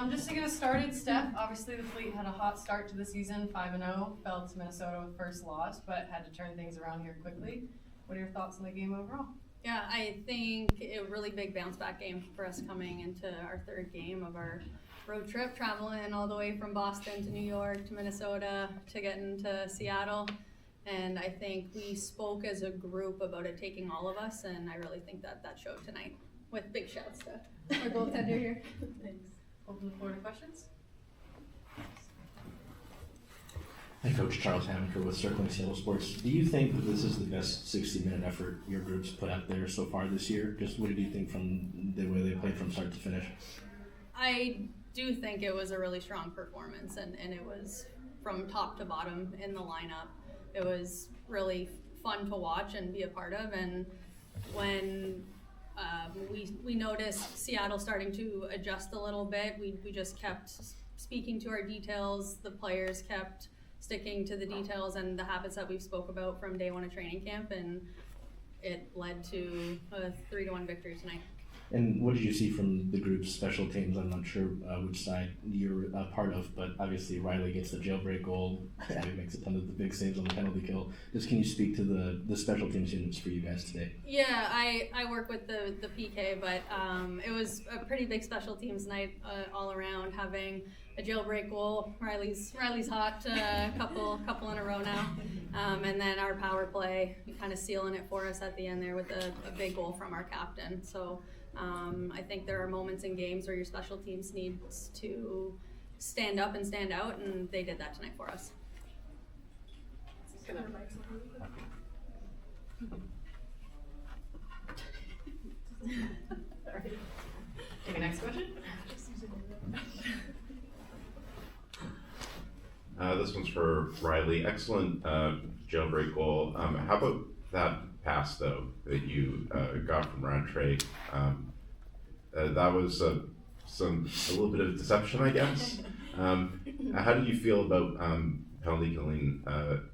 Just to get us started, Steph, obviously the Fleet had a hot start to the season, 5-0, fell to Minnesota with first loss, but had to turn things around here quickly. What are your thoughts on the game overall? Yeah, I think a really big bounce back game for us coming into our third game of our road trip, traveling all the way from Boston to New York to Minnesota to getting to Seattle. And I think we spoke as a group about it taking all of us, and I really think that showed tonight. With big shouts to our goaltender here. Thanks. Open the floor to questions. Hi, Coach Charles Hammaker with Circling Seattle Sports. Do you think that this is the best 60-minute effort your group's put out there so far this year? Just what did you think from the way they played from start to finish? I do think it was a really strong performance, and it was from top to bottom in the lineup. It was really fun to watch and be a part of, and when we noticed Seattle starting to adjust a little bit, we just kept speaking to our details. The players kept sticking to the details and the habits that we've spoke about from day one of training camp, and it led to a 3-1 victory tonight. And what did you see from the group's special teams? I'm not sure which side you're a part of, but obviously Riley gets the jailbreak goal. Abby makes a ton of the big saves on the penalty kill. Just can you speak to the special teams units for you guys today? Yeah, I work with the PK, but it was a pretty big special teams night all around, having a jailbreak goal. Riley's hot, couple in a row now, and then our power play kind of sealing it for us at the end there with a big goal from our captain. So I think there are moments in games where your special teams needs to stand up and stand out, and they did that tonight for us. Take a next question. This one's for Riley. Excellent jailbreak goal. How about that pass though that you got from Roundtree? That was a little bit of deception, I guess. How did you feel about penalty killing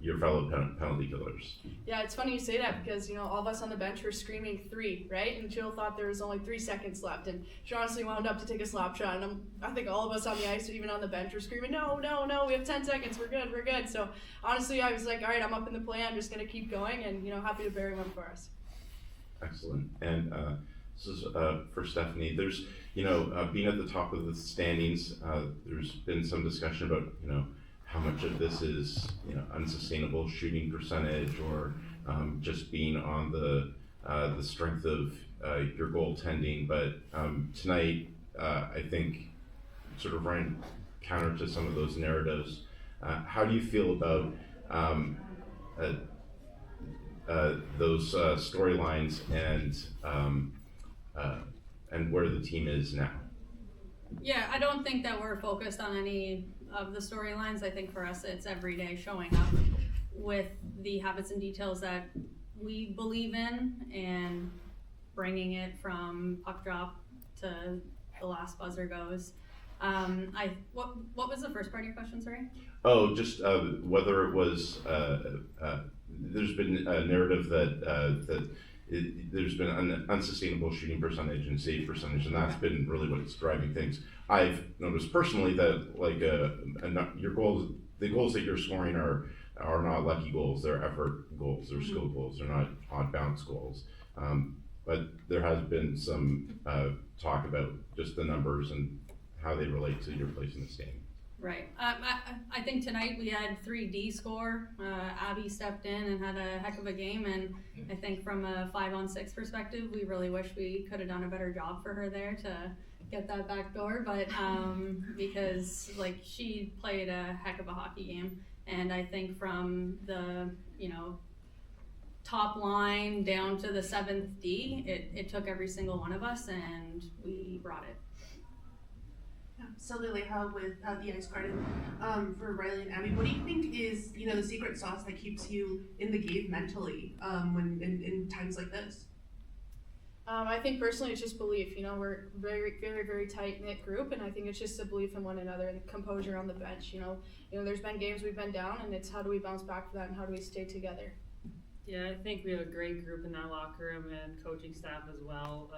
your fellow penalty killers? Yeah, it's funny you say that because, all of us on the bench were screaming 3, right? And Jill thought there was only 3 seconds left, and she honestly wound up to take a slap shot. And I think all of us on the ice, even on the bench, were screaming, no, we have 10 seconds, we're good. So honestly, I was like, all right, I'm up in the play, I'm just going to keep going, and, happy to bury one for us. Excellent. And this is for Stefanie. There's, being at the top of the standings, there's been some discussion about, how much of this is, unsustainable shooting percentage or just being on the strength of your goaltending. But tonight, I think, sort of ran counter to some of those narratives. How do you feel about those storylines and where the team is now? Yeah, I don't think that we're focused on any of the storylines. I think for us it's every day showing up with the habits and details that we believe in and bringing it from puck drop to the last buzzer goes. What was the first part of your question, sorry? Oh, just whether it was there's been a narrative that there's been an unsustainable shooting percentage and save percentage, and that's been really what's driving things. I've noticed personally that your goals, the goals that you're scoring are not lucky goals. They're effort goals. They're skill goals. They're not odd bounce goals. But there has been some talk about just the numbers and how they relate to your place in the standing. Right. I think tonight we had 3D score. Abby stepped in and had a heck of a game, and I think from a 5-on-6 perspective, we really wish we could have done a better job for her there to get that back door. But because she played a heck of a hockey game, and I think from the top line down to the 7th D, it took every single one of us, and we brought it. Sylvia Leha with the Ice Garden for Riley and Abby. What do you think is the secret sauce that keeps you in the game mentally when in times like this? I think personally it's just belief. We're very, very, very tight-knit group, and I think it's just a belief in one another and composure on the bench. There's been games we've been down, and it's how do we bounce back from that and how do we stay together. Yeah, I think we have a great group in that locker room and coaching staff as well.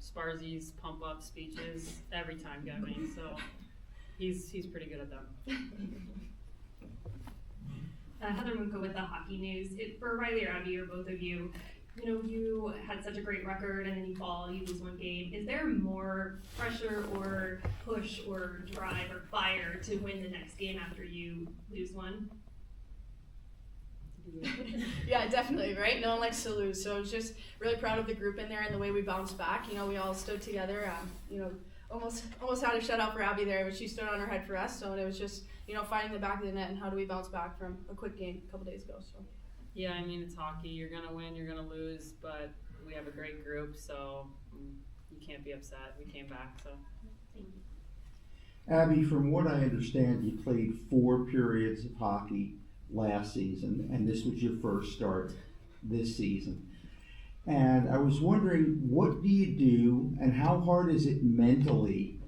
Sparzy's pump up speeches every time get me, so he's pretty good at them. Heather Munko with the Hockey News. For Riley or Abby or both of you, you had such a great record and then you fall, you lose one game. Is there more pressure or push or drive or fire to win the next game after you lose one? Yeah, definitely, right? No one likes to lose, so I was just really proud of the group in there and the way we bounced back. We all stood together. Almost had a shutout for Abby there, but she stood on her head for us. So it was just finding the back of the net and how do we bounce back from a quick game a couple days ago. So Yeah, I mean, it's hockey. You're gonna win, you're gonna lose, but we have a great group, so you can't be upset. We came back, so. Thank you. Abby, from what I understand, you played 4 periods of hockey last season, and this was your first start this season. And I was wondering, what do you do, and how hard is it mentally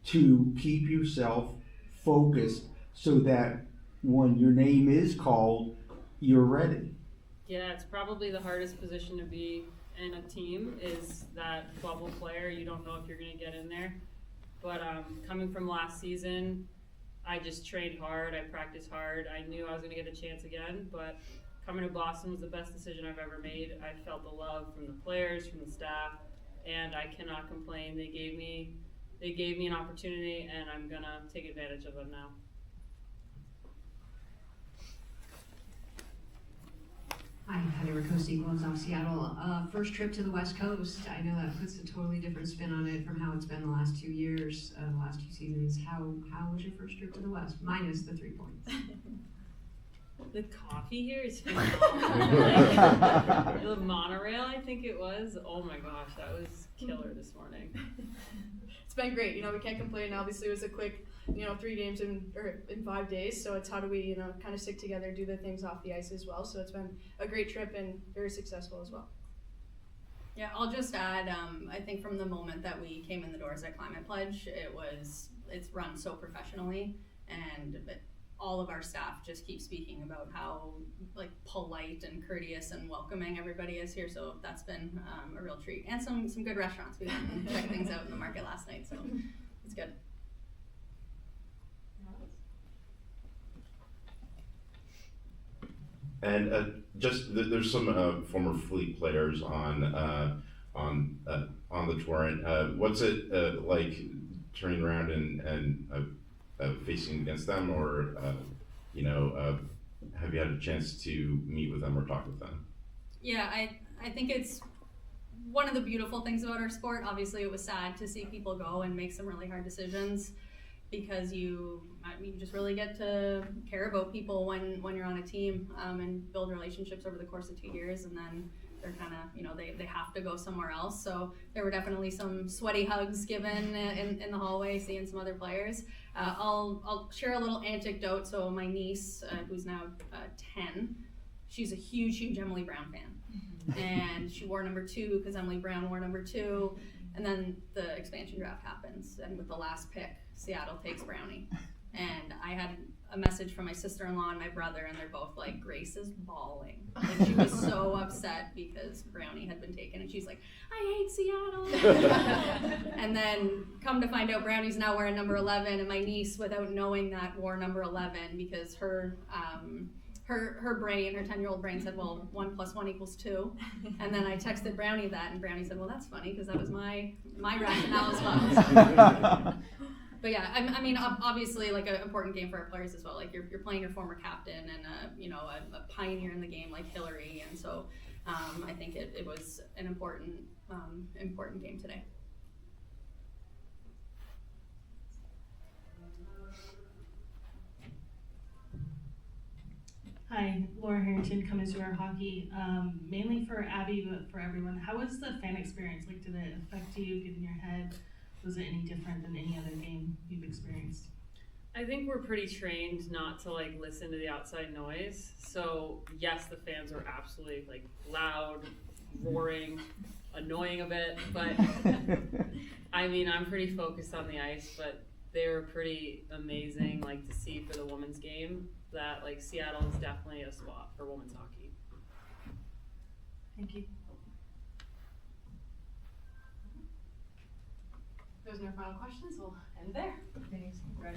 to keep yourself focused so that when your name is called, you're ready? Yeah, it's probably the hardest position to be in a team is that bubble player. You don't know if you're going to get in there. But coming from last season, I just trained hard, I practiced hard. I knew I was going to get a chance again, but coming to Boston was the best decision I've ever made. I felt the love from the players, from the staff, and I cannot complain. They gave me an opportunity, and I'm going to take advantage of it now. Hi, Heather Rakosi, Gloves Off Seattle. First trip to the West Coast. I know that puts a totally different spin on it from how it's been the last 2 years, the last 2 seasons. How was your first trip to the West, minus the 3 points? The coffee here is phenomenal. The monorail, I think it was. Oh my gosh, that was killer this morning. it's been great. We can't complain. Obviously, it was a quick 3 games in 5 days. So it's how do we, kind of stick together, do the things off the ice as well. So it's been a great trip and very successful as well. Yeah, I'll just add, I think from the moment that we came in the doors at Climate Pledge, it's run so professionally, and all of our staff just keep speaking about how polite and courteous and welcoming everybody is here. So that's been a real treat, and some good restaurants. We went and checked things out in the market last night, so it's good. And there's some former Fleet players on the Torrent. What's it like turning around and facing against them, or have you had a chance to meet with them or talk with them? Yeah, I think it's one of the beautiful things about our sport. Obviously, it was sad to see people go and make some really hard decisions, because you just really get to care about people when you're on a team, and build relationships over the course of 2 years, and then they're kind of, they have to go somewhere else. So there were definitely some sweaty hugs given in the hallway, seeing some other players. I'll share a little anecdote. So my niece, who's now 10, she's a huge Emily Brown fan. And she wore number 2 because Emily Brown wore number 2. And then the expansion draft happens, and with the last pick, Seattle takes Brownie. And I had a message from my sister-in-law and my brother, and they're both like, Grace is bawling. Like, she was so upset because Brownie had been taken, and she's like, I hate Seattle. And then come to find out, Brownie's now wearing number 11, and my niece, without knowing that, wore number 11 because her brain, her 10-year-old brain said, well, 1 + 1 = 2. And then I texted Brownie that, and Brownie said, well, that's funny because that was my rationale as well. But yeah, I mean, obviously, like, an important game for our players as well. Like, you're playing your former captain and a pioneer in the game like Hillary, and so I think it was an important game today. Hi, Laura Harrington, Coming to Our Hockey. Mainly for Abby, but for everyone. How was the fan experience? Like, did it affect you, get in your head? Was it any different than any other game you've experienced? I think we're pretty trained not to listen to the outside noise. So yes, the fans were absolutely loud, roaring, annoying a bit, but I mean, I'm pretty focused on the ice, but they were pretty amazing to see for the women's game that Seattle is definitely a spot for women's hockey. Thank you. If there's no final questions, we'll end there. Thanks. Right.